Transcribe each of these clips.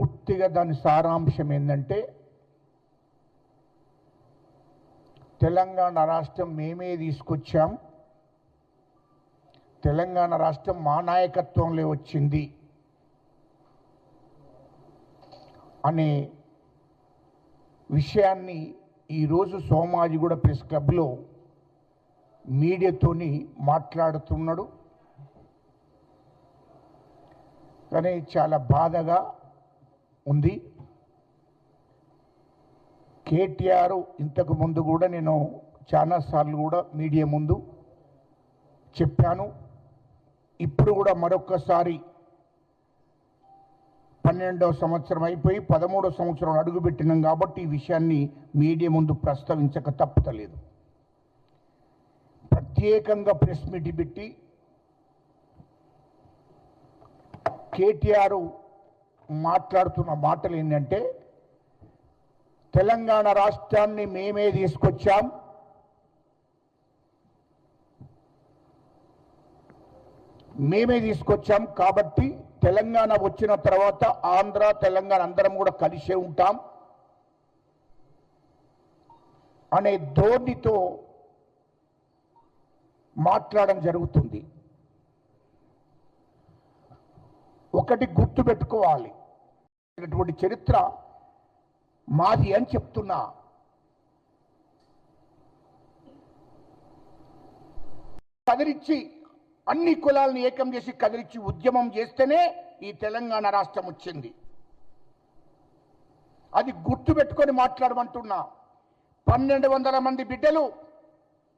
పూర్తిగా దాని సారాంశం ఏంటంటే తెలంగాణ రాష్ట్రం మేమే తీసుకొచ్చాం, తెలంగాణ రాష్ట్రం మా నాయకత్వంలో వచ్చింది అనే విషయాన్ని ఈరోజు సోమాజిగూడ ప్రెస్ క్లబ్లో మీడియాతోని మాట్లాడుతున్నాడు. కానీ చాలా బాధగా ఉంది. కేటీఆర్ ఇంతకు ముందు కూడా నేను చాలాసార్లు కూడా మీడియా ముందు చెప్పాను. ఇప్పుడు కూడా మరొకసారి 12వ సంవత్సరం అయిపోయి 13వ సంవత్సరం అడుగుపెట్టినాం కాబట్టి ఈ విషయాన్ని మీడియా ముందు ప్రస్తావించక తప్పుతలేదు. ప్రత్యేకంగా ప్రెస్ మీట్ పెట్టి కేటీఆర్ మాట్లాడుతున్న మాటలు ఏంటంటే తెలంగాణ రాష్ట్రాన్ని మేమే తీసుకొచ్చాం, కాబట్టి తెలంగాణ వచ్చిన తర్వాత ఆంధ్ర తెలంగాణ అందరం కూడా కలిసే ఉంటాం అనే ధోరణితో మాట్లాడడం జరుగుతుంది. ఒకటి గుర్తు పెట్టుకోవాలి, ఇటువంటి చరిత్ర మాది అని చెప్తున్నా. కదిలిచ్చి అన్ని కులాలను ఏకం చేసి కదిలిచ్చి ఉద్యమం చేస్తేనే ఈ తెలంగాణ రాష్ట్రం వచ్చింది. అది గుర్తు పెట్టుకొని మాట్లాడమంటున్నా. 1200 మంది బిడ్డలు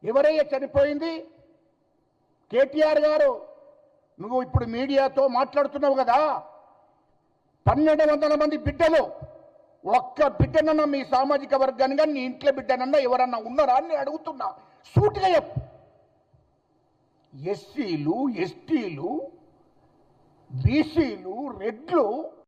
ఎవరయ్యా చనిపోయింది? కేటీఆర్ గారు, నువ్వు ఇప్పుడు మీడియాతో మాట్లాడుతున్నావు కదా, 1200 మంది బిడ్డలు, ఒక్క బిడ్డనన్నా మీ సామాజిక వర్గాన్ని కానీ నీ ఇంట్లో బిడ్డనన్నా ఎవరన్నా ఉన్నారా అని అడుగుతున్నా. సూటిగా చెప్పు. ఎస్సీలు, ఎస్టీలు, బీసీలు, రెడ్లు